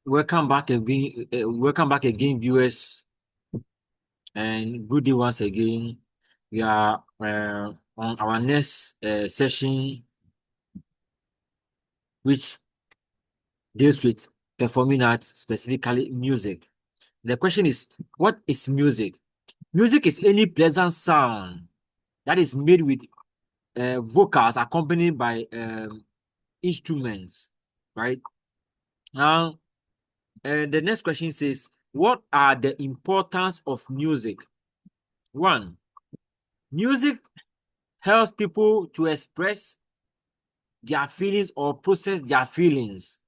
Welcome back again. Welcome back again, viewers, and good day once again. We are on our next session, which deals with performing arts, specifically music. The question is, what is music? Music is any pleasant sound that is made with vocals accompanied by instruments, right? Now, the next question says, what are the importance of music? One, music helps people to express their feelings or process their feelings.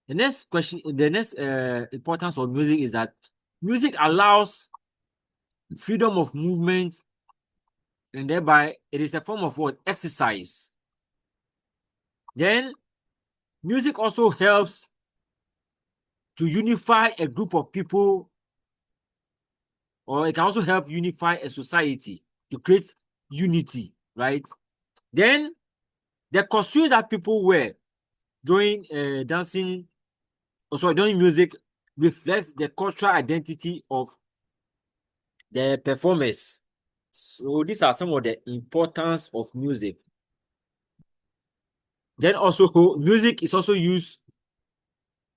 The next importance of music is that music allows freedom of movement, and thereby it is a form of what? Exercise. Then music also helps to unify a group of people, or it can also help unify a society to create unity, right? Then the costumes that people wear during dancing, during music reflects the cultural identity of the performers. So these are some of the importance of music. Then also music is also used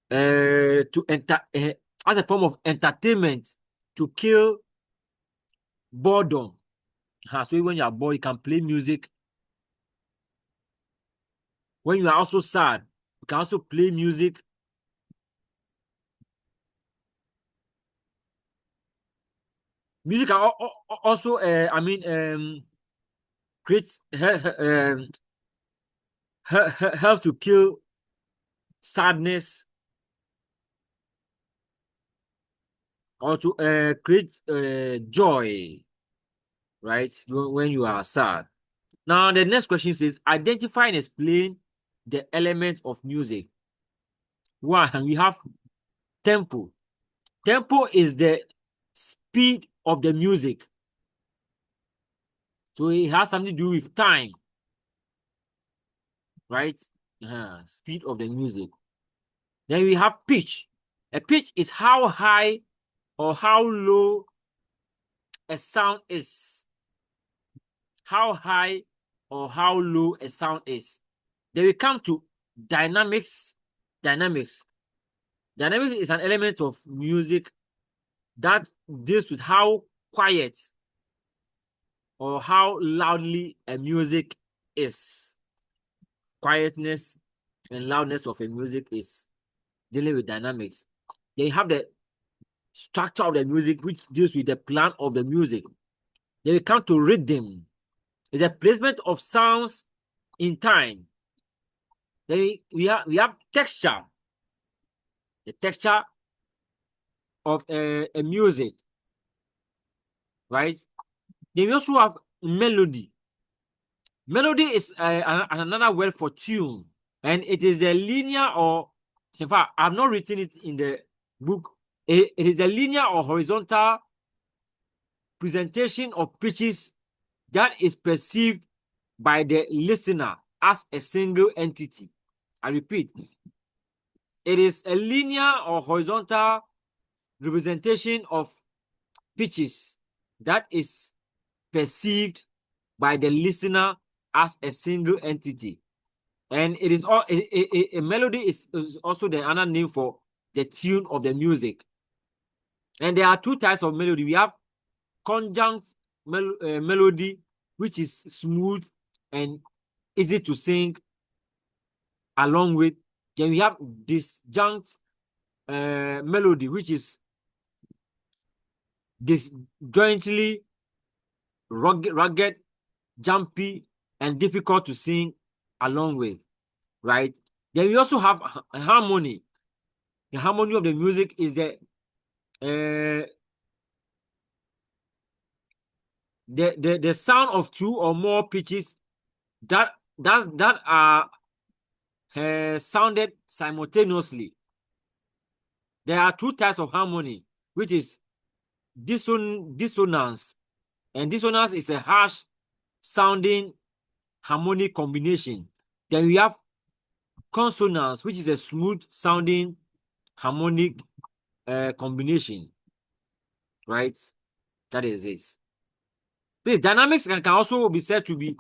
to enter as a form of entertainment to kill boredom. So when you are bored, you can play music. When you are also sad, you can also play music. Music can also, create helps to kill sadness, or to create joy, right? When you are sad. Now, the next question says, identify and explain the elements of music. One, we have tempo. Tempo is the speed of the music. So it has something to do with time, right? Speed of the music. Then we have pitch. A pitch is how high or how low a sound is. How high or how low a sound is. Then we come to dynamics. Dynamics is an element of music that deals with how quiet or how loudly a music is. Quietness and loudness of a music is dealing with dynamics. Then you have the structure of the music, which deals with the plan of the music. Then we come to rhythm. It's a placement of sounds in time. Then we have texture. The texture of a music, right? Then we also have melody. Melody is another word for tune, and it is the linear, or in fact, I've not written it in the book. It is the linear or horizontal presentation of pitches that is perceived by the listener as a single entity. I repeat, it is a linear or horizontal representation of pitches that is perceived by the listener as a single entity. And it is all a melody is also the other name for the tune of the music. And there are two types of melody. We have conjunct melody, which is smooth and easy to sing along with. Then we have disjunct melody, which is disjointly rugged, jumpy, and difficult to sing along with, right? Then we also have a harmony. The harmony of the music is the sound of two or more pitches that are sounded simultaneously. There are two types of harmony, which is dissonance, and dissonance is a harsh sounding harmonic combination. Then we have consonance, which is a smooth sounding harmonic combination, right? That is it. This dynamics can also be said to be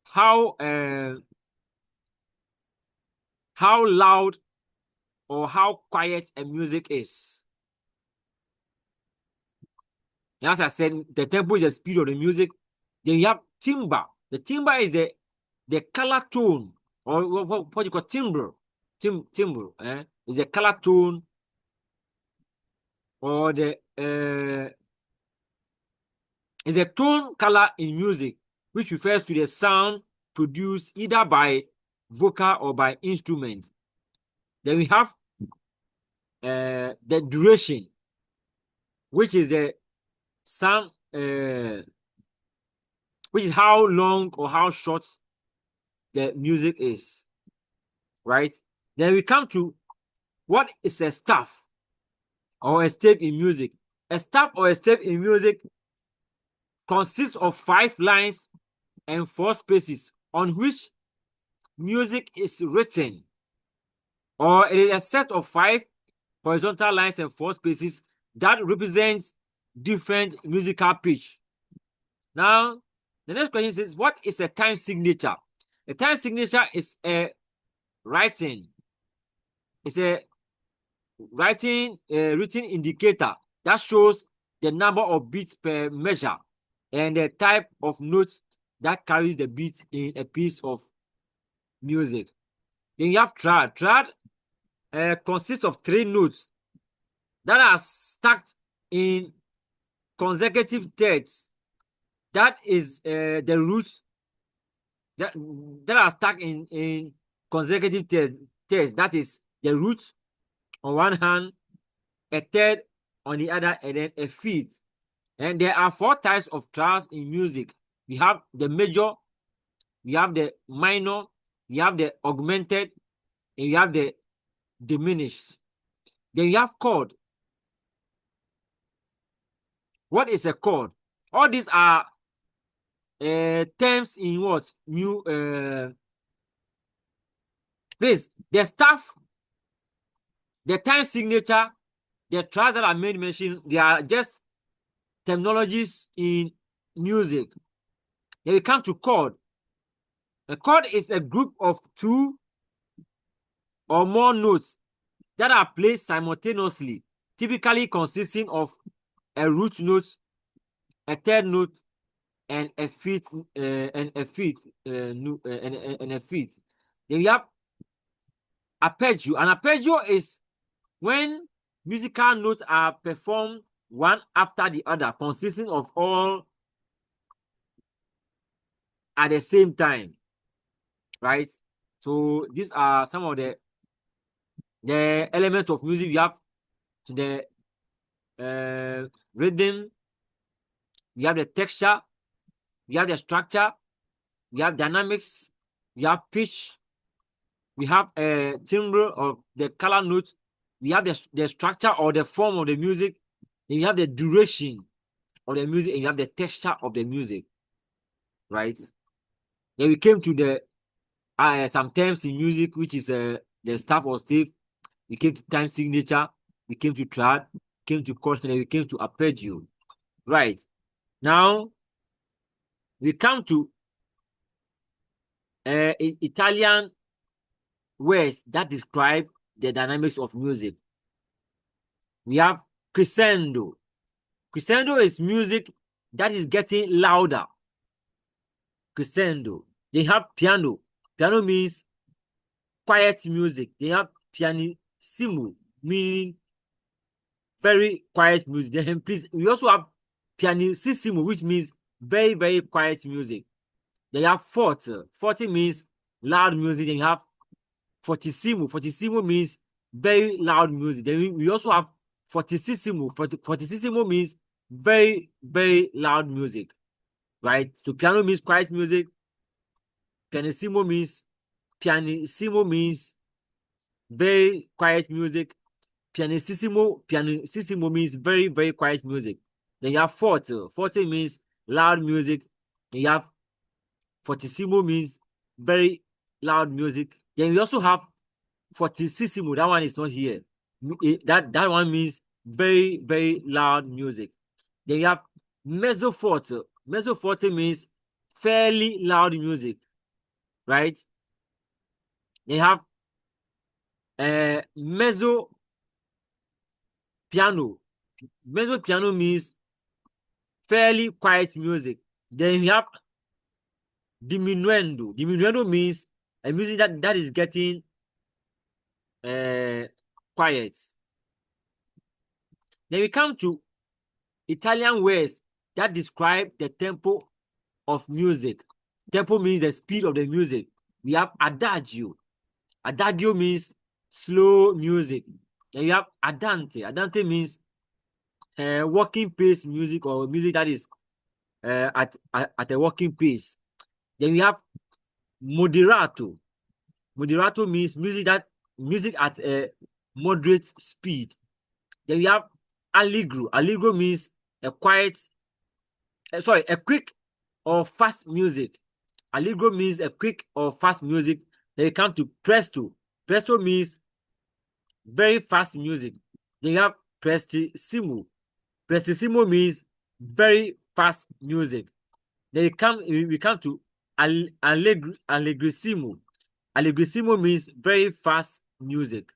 how loud or how quiet a music is. And as I said, the tempo is the speed of the music. Then you have timbre. The timbre is the color tone, or what you call timbre. Timbre is the color tone, or the is a tone color in music, which refers to the sound produced either by vocal or by instrument. Then we have the duration, which is the sound, which is how long or how short the music is, right? Then we come to what is a staff or a step in music. A staff or a step in music consists of 5 lines and 4 spaces on which music is written, or it is a set of 5 horizontal lines and 4 spaces that represents different musical pitch. Now, the next question is, what is a time signature? A time signature is a writing. It's a written indicator that shows the number of beats per measure and the type of notes that carries the beat in a piece of music. Then you have trad. Trad consists of 3 notes that are stacked in consecutive thirds. That is the roots that are stacked in consecutive thirds. That is the root on one hand, a third on the other, and then a fifth. And there are 4 types of trads in music. We have the major, we have the minor, we have the augmented, and we have the diminished. Then you have chord. What is a chord? All these are terms in what? Please, the staff, the time signature, the trads that are made mention, they are just terminologies in music. Then we come to chord. A chord is a group of 2 or more notes that are played simultaneously, typically consisting of a root note, a third note, and a fifth, and a fifth. Then we have arpeggio. An arpeggio is when musical notes are performed one after the other, consisting of all at the same time, right? So these are some of the elements of music. You have the rhythm, we have the texture, we have the structure, we have dynamics, we have pitch, we have a timbre or the color note, we have the structure or the form of the music, and you have the duration of the music, and you have the texture of the music, right? Then we came to the some terms in music, which is the staff or stave. We came to time signature, we came to trad, came to chord, and then we came to arpeggio. Right. Now we come to Italian words that describe the dynamics of music. We have crescendo. Crescendo is music that is getting louder. Crescendo. They have piano. Piano means quiet music. They have pianissimo, meaning very quiet music. Then please, we also have pianissimo, which means very, very quiet music. They have forte. Forte means loud music. Then you have fortissimo. Fortissimo means very loud music. Then we also have fortissimo. Fortissimo means very, very loud music, right? So piano means quiet music. Pianissimo means very quiet music. Pianissimo means very, very quiet music. Then you have forte. Forte means loud music. Then you have fortissimo means very loud music. Then we also have fortissimo. That one is not here. that one means very, very loud music. Then you have mezzo forte. Mezzo forte means fairly loud music, right? They have mezzo piano. Mezzo piano means fairly quiet music. Then you have diminuendo. Diminuendo means a music that is getting quiet. Then we come to Italian words that describe the tempo of music. Tempo means the speed of the music. We have adagio. Adagio means slow music. Then you have andante. Andante means walking pace music, or music that is at a walking pace. Then we have moderato. Moderato means music at a moderate speed. Then we have allegro. Allegro means a quick or fast music. Allegro means a quick or fast music. Then you come to presto. Presto means very fast music. Then you have prestissimo. Prestissimo means very fast music. Then we come to allegrissimo. Allegrissimo means very fast music.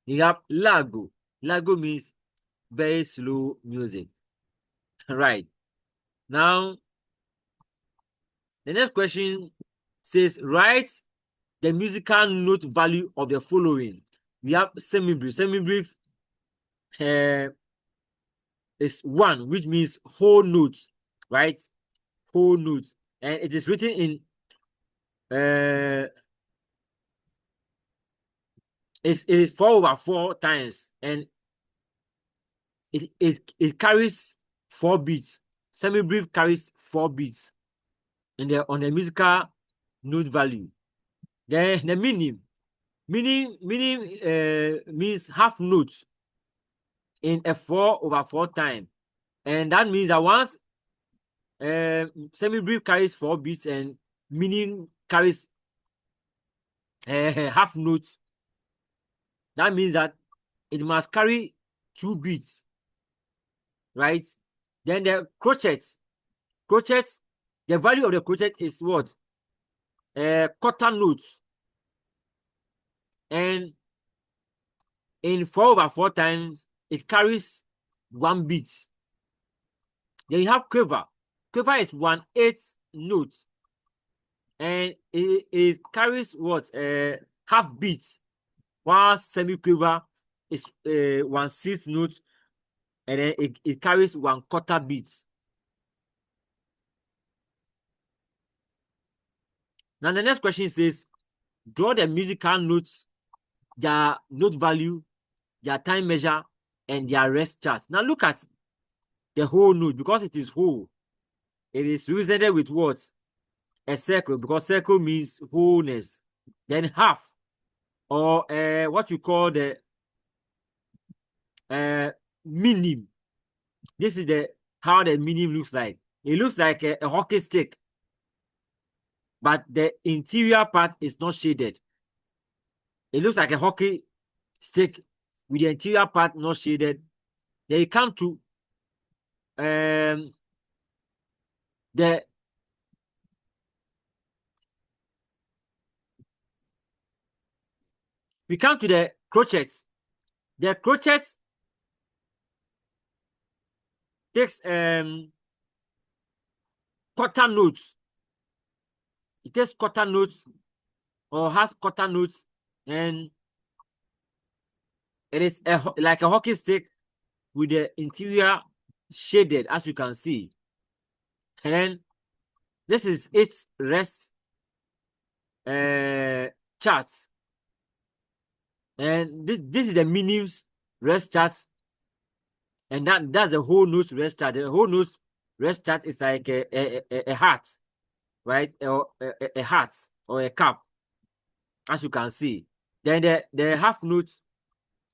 You have largo. Largo means very slow music. Right. Now, the next question says, write the musical note value of the following. We have semibrief. Semibrief is 1, which means whole notes, right? Whole notes. And it is written in it is 4/4 times, and it carries 4 beats. Semibrief carries 4 beats on the musical note value. Then the meaning means half notes in a 4/4 time, and that means that once semibrief carries 4 beats and meaning carries half notes, that means that it must carry 2 beats, right? Then the crochet, the value of the crochet is what? Quarter notes, and in 4/4 times it carries 1 beat. Then you have quiver. Quiver is 1/8 note, and it carries what? Half beats, while semi-quiver is 1/6 note, and then it carries 1/4 beats. Now the next question says, draw the musical notes, their note value, their time measure, and their rest chart. Now look at the whole note. Because it is whole, it is represented with what? A circle, because circle means wholeness. Then half, or what you call the minim. This is how the minim looks like. It looks like a hockey stick, but the interior part is not shaded. It looks like a hockey stick with the interior part not shaded. Then you come to we come to the crochets. The crochets takes quarter notes. It takes quarter notes, or has quarter notes, and it is like a hockey stick with the interior shaded, as you can see. And then this is its rest chart, and this is the minim's rest chart, and that's the whole note rest chart. The whole note rest chart is like a hat, right? Or a hat or a cap, as you can see. Then the half note,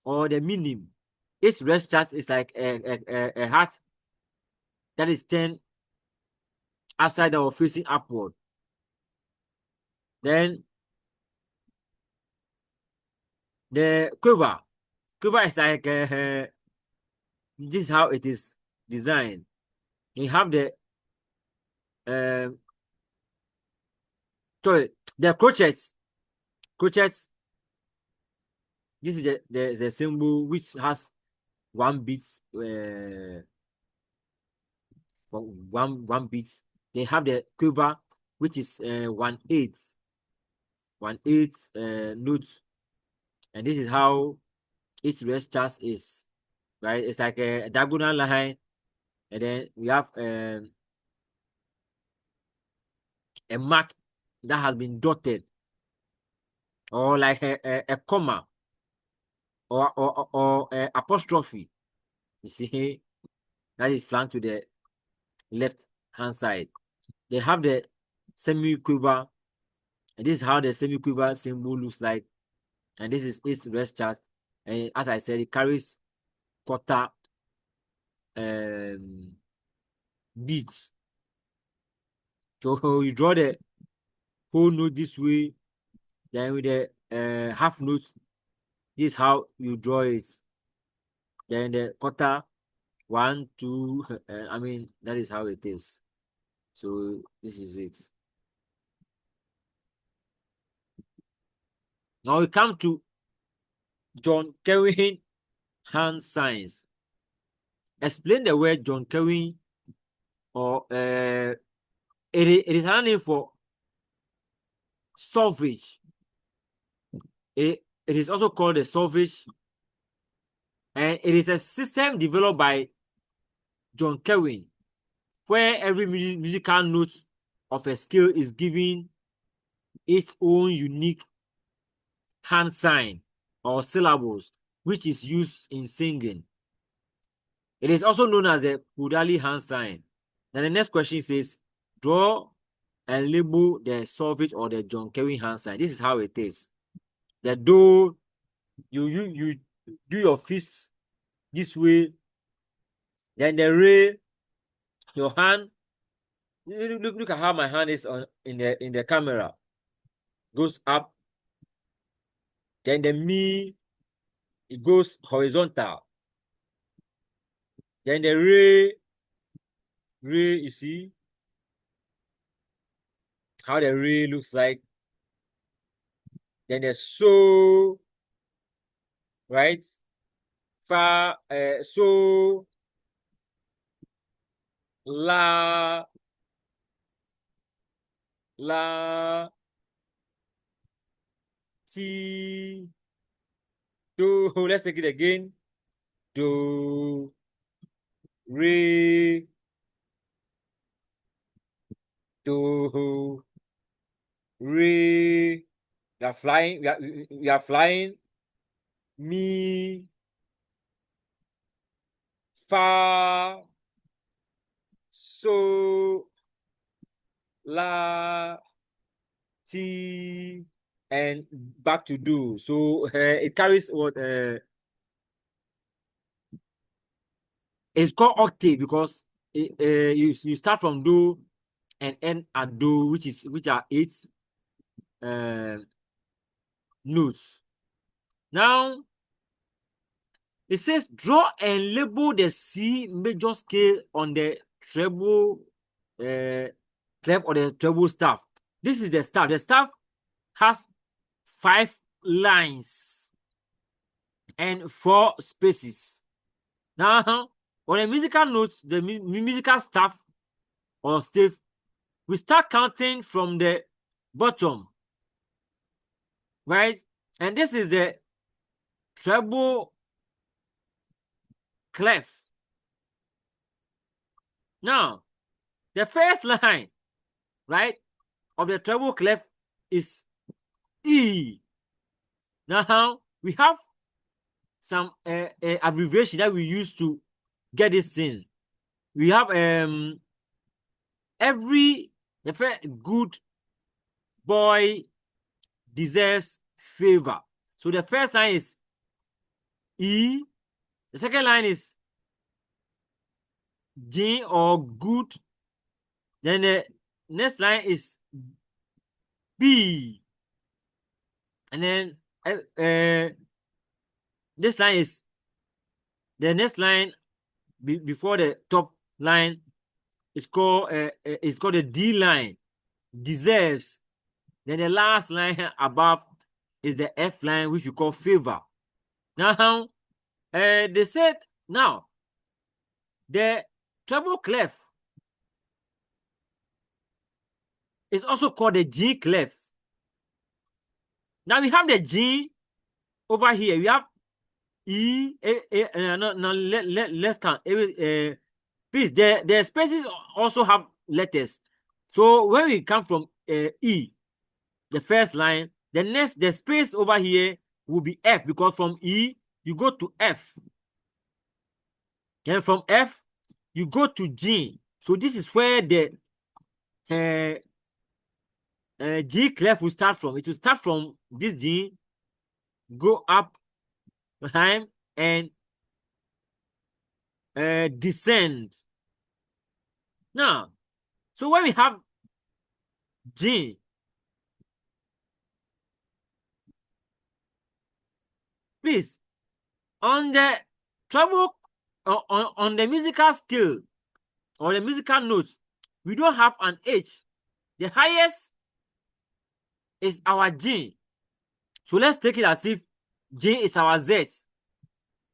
or the minim, its rest chart is like a hat that is turned upside down or facing upward. Then the quiver quiver is like this is how it is designed. You have the sorry, the crochets. Crochets. This is the symbol which has one beat. One beat. They have the quiver, which is 1/8 notes, and this is how each rest chart is. Right, it's like a diagonal line, and then we have a mark that has been dotted, or like a comma, or apostrophe. You see, that is flanked to the left hand side. They have the semi quiver, and this is how the semi quiver symbol looks like. And this is its rest chart. And as I said, it carries quarter beats. So you draw the whole note this way, then with the half note, this is how you draw it. Then the quarter, 1, 2, I mean, that is how it is. So this is it. Now we come to John Kelvin hand signs. Explain the word John Kelvin, or it is a name for Solfege. It is also called the Solfege, and it is a system developed by John Kelvin, where every musical note of a scale is given its own unique hand sign or syllables, which is used in singing. It is also known as the Kudali hand sign. Then the next question says, draw and label the Solfege or the John Kelvin hand sign. This is how it is. The do, you do your fist this way. Then the re, your hand. Look at how my hand is on in the camera. Goes up. Then the me, it goes horizontal. Then the re, you see how the re looks like. Then the so, right? Fa, so, la, ti, do. Let's take it again. Do, re, do, re. We are flying. We are flying. Mi, fa, so, la, ti, and back to do. So it carries what it's called octave, because you start from do and end at do, which are 8 notes. Now it says draw and label the C major scale on the treble clef or the treble staff. This is the staff. The staff has 5 lines and 4 spaces. Now, on a musical note, the musical staff or staff, we start counting from the bottom, right? And this is the treble clef. Now, the first line, right, of the treble clef is E. Now, we have some abbreviation that we use to get this thing. We have every good boy deserves favor. So the first line is E. The second line is G or good. Then the next line is B. And then This line is the next line before the top line is called the D line, deserves. Then the last line above is the F line, which we call favor. Now, they said now the treble clef is also called the G clef. Now we have the G over here. We have E. Let's count. Please, the spaces also have letters. So when we come from E, the first line, the space over here will be F, because from E you go to F. Then from F you go to G. So this is where the G clef will start from. It will start from this G, go up time, and descend. Now, so when we have G, please, on the treble, on the musical scale or the musical notes, we don't have an H. The highest is our G. So let's take it as if G is our Z.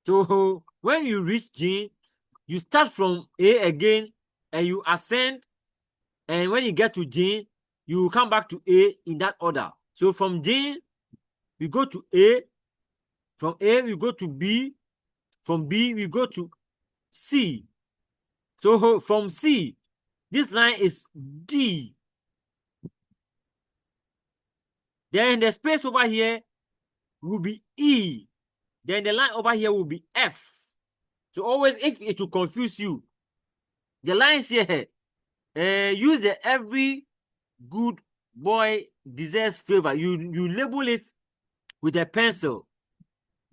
So when you reach G, you start from A again and you ascend. And when you get to G, you will come back to A in that order. So from G, we go to A. From A, we go to B. From B, we go to C. So from C, this line is D. Then the space over here will be E. Then the line over here will be F. So always, if it will confuse you, the lines here, use the every good boy deserves favor. You label it with a pencil,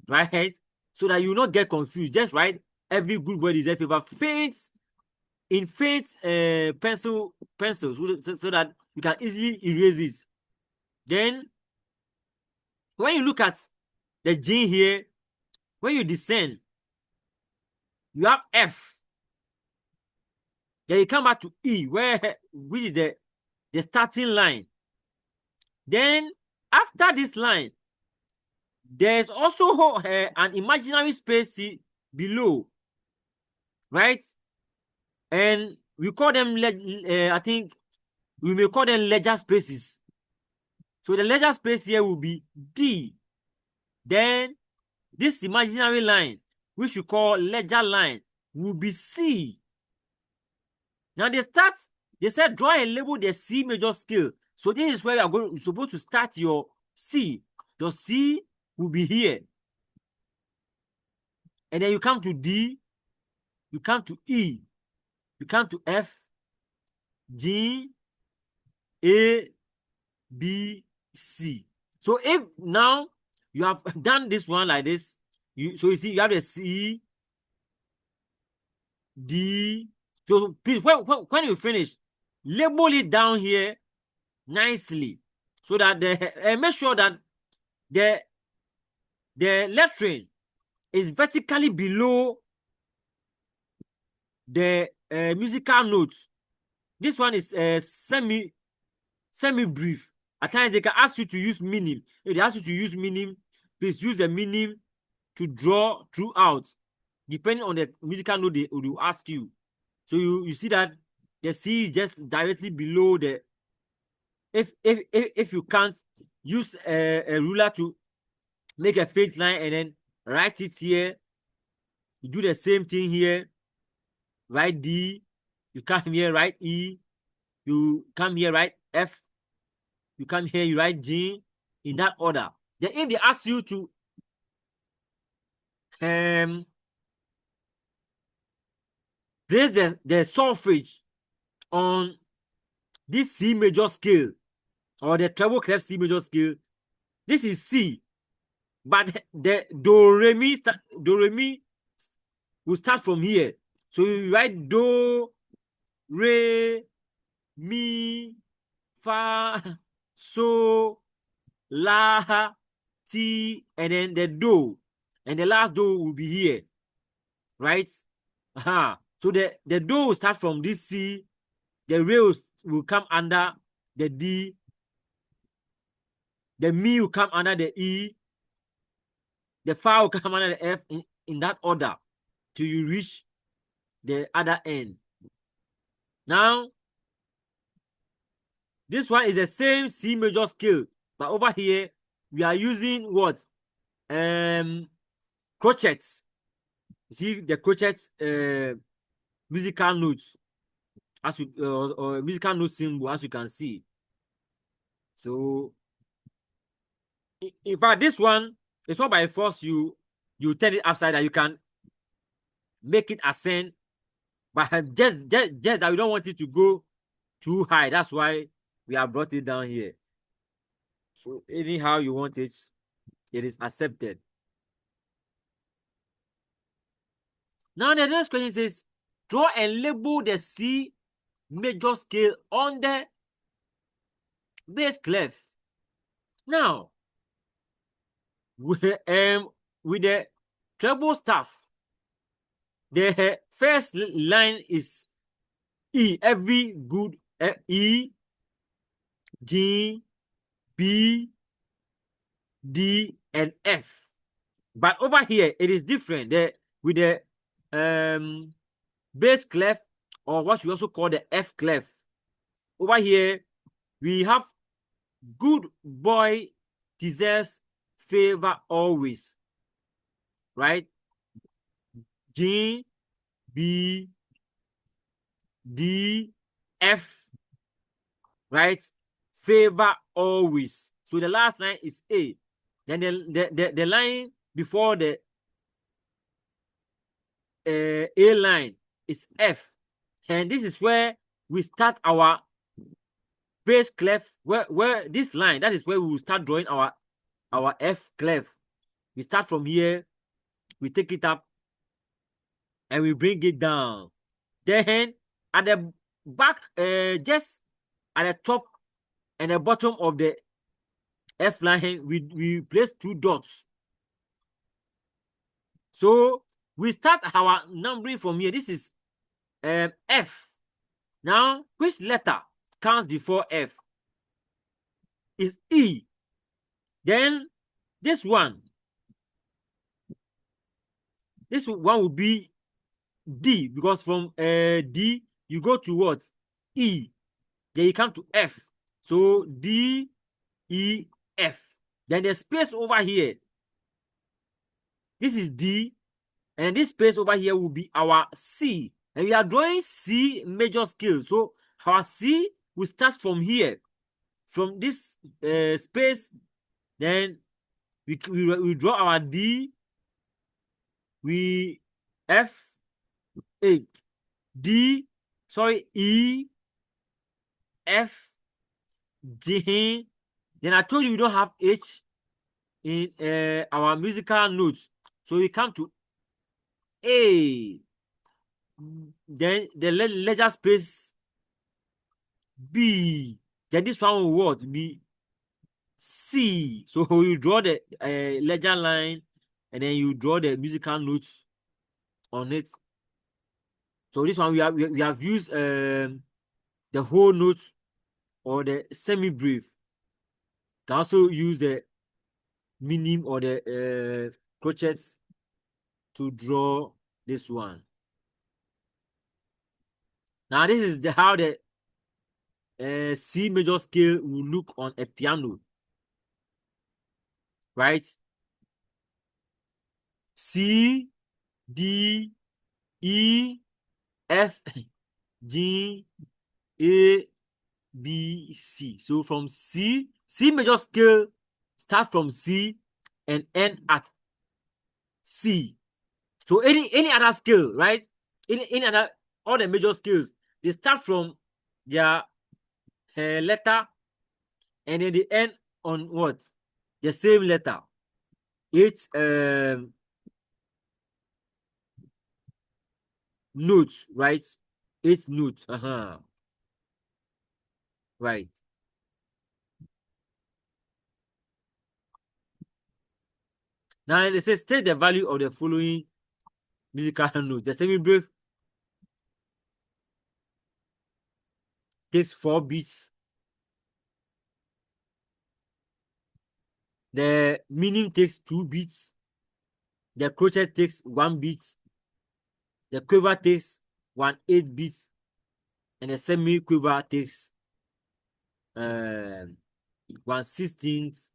right? So that you not get confused. Just write every good boy deserves favor. Faint pencil so that you can easily erase it. Then when you look at the G here, when you descend, you have F. Then you come back to E, which is the starting line. Then after this line, there's also an imaginary space below, right? And we call them, I think we may call them ledger spaces. So the ledger space here will be D. Then this imaginary line, which we call ledger line, will be C. Now they said draw and label the C major scale. So this is where you're supposed to start your C. Your C will be here. And then you come to D, you come to E, you come to F, G, A, B, C. So if now you have done this one like this, so you see you have the C, D. So please, when you finish, label it down here nicely, so that make sure that the lettering is vertically below the musical notes. This one is semi brief. At times they can ask you to use meaning. If they ask you to use meaning, please use the meaning to draw throughout, depending on the musical note they will ask you. So you see that the C is just directly below the. If you can't, use a ruler to make a faint line and then write it here. You do the same thing here. Write D. You come here, write E. You come here, write F. You come here, you write G, in that order. Then if they ask you to place the solfege on this C major scale or the treble clef C major scale, this is C, but the do re mi will start from here. So you write do, re, mi, fa, so, la, ti, and then the do. and the last do will be here, right? So the do will start from this C, the rails will come under the D, the mi will come under the E, the fa will come under the F, in that order till you reach the other end. Now, this one is the same C major scale, but over here we are using what? Crotchets. You see the crotchets musical notes, as you or musical note symbol, as you can see. So in fact, this one is not by force you turn it upside down. You can make it ascend, but just that we don't want it to go too high. That's why we have brought it down here. So anyhow you want it, it is accepted. Now the next question says, draw and label the C major scale on the bass clef. Now, with the treble staff, the first line is E. Every good E, G, B, D, and F. But over here, it is different. With the bass clef, or what we also call the F clef. Over here, we have good boy deserves favor always, right? G, B, D, F, right? Favor always. So the last line is A. Then the line before the A line is F. And this is where we start our bass clef. Where this line, that is where we will start drawing our F clef. We start from here, we take it up, and we bring it down. Then at the back, just at the top and the bottom of the F line, we place 2 dots. So we start our numbering from here. This is F. Now, which letter comes before F? Is E. Then this one will be D, because from D you go to what? E. Then you come to F. So D, E, F. Then the space over here, this is D, and this space over here will be our C. And we are drawing C major scale. So our C will start from here, from this space. Then we draw our D, we F, A, D, sorry, E, F, G. Then I told you we don't have H in our musical notes. So we come to A. Then the ledger space B. Then this one will what? Be C. So you draw the ledger line, and then you draw the musical notes on it. So this one we have used the whole note or the semi-brief. You can also use the minim or the crochets to draw this one. Now this is how the C major scale will look on a piano, right? C, D, E, F, G, A, B, C. So from C major scale start from C and end at C. So any other scale, right? Any other, all the major scales, they start from their letter, and then they end on what? The same letter. It's notes, right? It's notes. Right. Now it says state the value of the following musical notes. The semi-breve takes 4 beats. The minim takes 2 beats. The crochet takes 1 beat. The quiver takes 1/8 beats, and the semi-quiver takes 1/16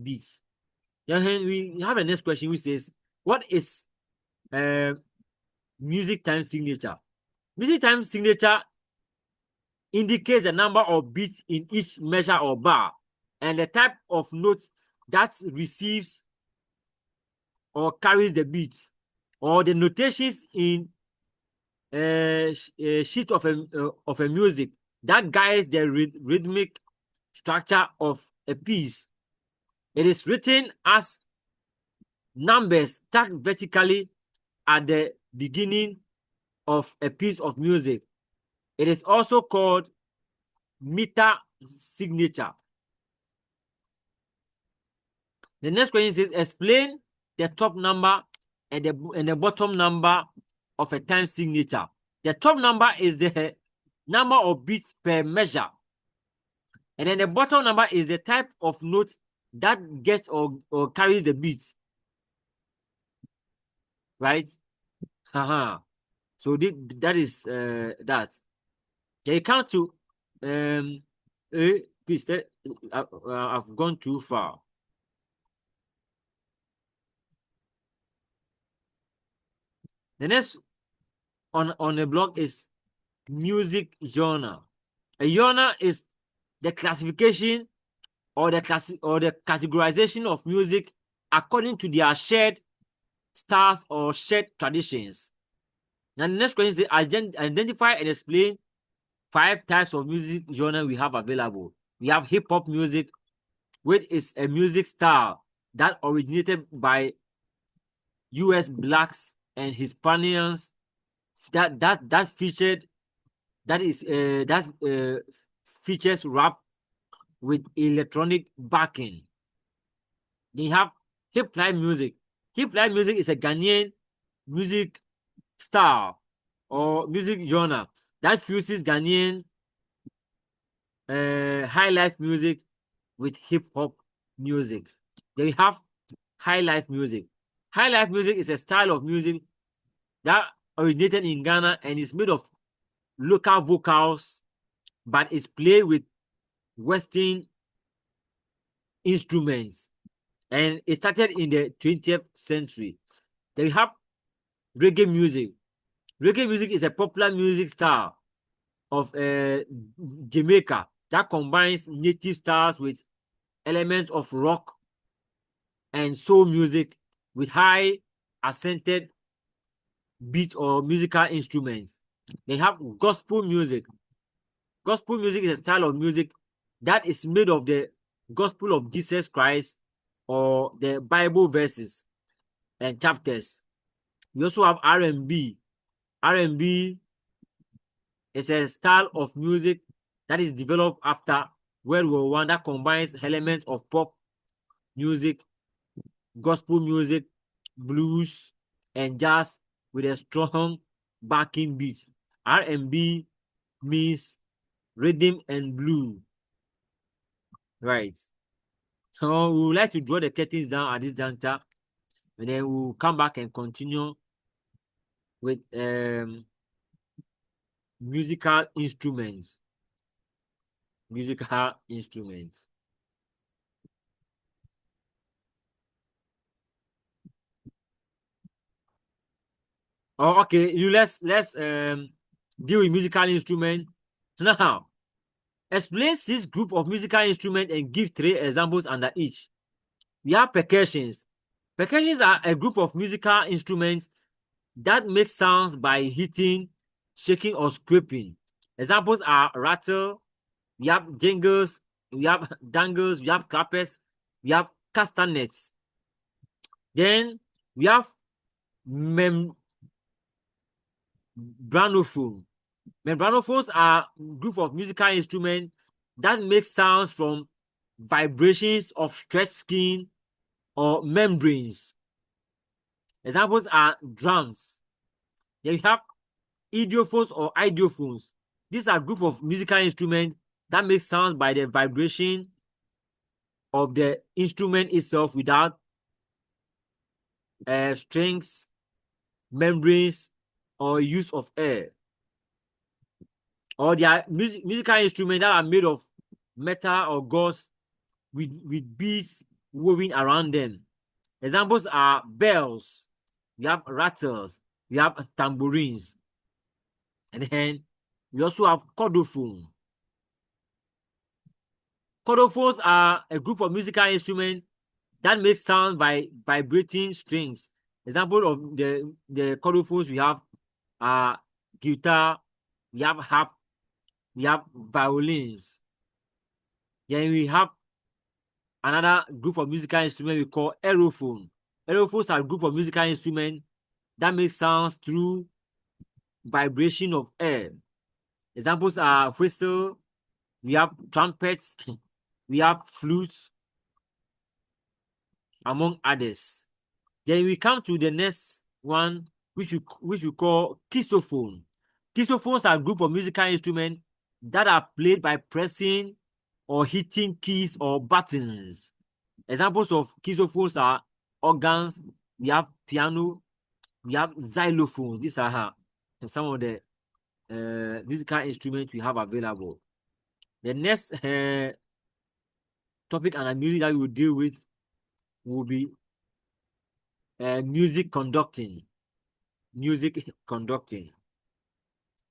beats. Then we have a next question which says, what is music time signature? Music time signature indicates the number of beats in each measure or bar and the type of note that receives or carries the beat, or the notations in sheet of a music that guides the rhythmic structure of a piece. It is written as numbers stacked vertically at the beginning of a piece of music. It is also called meter signature. The next question says, explain the top number and the bottom number of a time signature. The top number is the number of beats per measure, and then the bottom number is the type of note that gets or carries the beat. Right? So that is that. Can you count to please, I've gone too far. The next on the block is music genre. A genre is the classification or the categorization of music according to their shared styles or shared traditions. Now the next question is identify and explain 5 types of music genre we have available. We have hip hop music, which is a music style that originated by US blacks and Hispanics that features rap with electronic backing. They have hip hop music. Hip hop music is a Ghanaian music style or music genre that fuses Ghanaian high life music with hip hop music. Then we have high life music. High life music is a style of music that originated in Ghana and is made of local vocals, but is played with Western instruments, and it started in the 20th century. Then we have reggae music. Reggae music is a popular music style of Jamaica that combines native styles with elements of rock and soul music with high accented beat or musical instruments. They have gospel music. Gospel music is a style of music that is made of the gospel of Jesus Christ or the Bible verses and chapters. We also have R&B. R&B is a style of music that is developed after World War I that combines elements of pop music, gospel music, blues, and jazz with a strong backing beat. R&B means rhythm and blues. Right. So we would like to draw the curtains down at this juncture, and then we'll come back and continue with musical instruments. Musical instruments. Oh, okay. Let's deal with musical instrument now. Explain 6 group of musical instruments and give 3 examples under each. We have percussions. Percussions are a group of musical instruments that make sounds by hitting, shaking, or scraping. Examples are rattle, we have jingles, we have dangles, we have clappers, we have castanets. Then we have membranophones. Membranophones are a group of musical instruments that make sounds from vibrations of stretched skin or membranes. Examples are drums. Then we have idiophones or idiophones. These are group of musical instruments that make sounds by the vibration of the instrument itself without strings, membranes, or use of air. Or they are musical instruments that are made of metal or gauze with beads woven around them. Examples are bells, we have rattles, we have tambourines, and then we also have cordophone. Cordophones are a group of musical instruments that make sound by vibrating strings. Example of the cordophones we have are guitar, we have harp, we have violins. Then we have another group of musical instruments we call aerophone. Aerophones are a group of musical instruments that make sounds through vibration of air. Examples are whistle, we have trumpets, we have flutes, among others. Then we come to the next one, which we call keysophone. Keysophones are a group of musical instruments that are played by pressing or hitting keys or buttons. Examples of keysophones are organs, we have piano, we have xylophone. These are some of the musical instruments we have available. The next topic and music that we will deal with will be music conducting. Music conducting.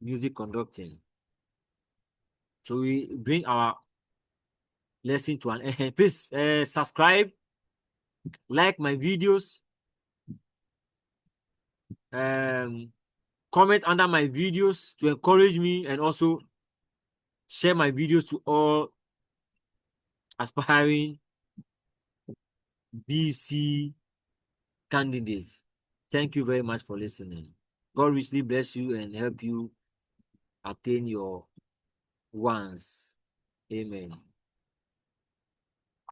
Music conducting. So we bring our lesson to an end. Please subscribe, like my videos, comment under my videos to encourage me, and also share my videos to all aspiring BECE candidates. Thank you very much for listening. God richly bless you and help you attain your wants. Amen.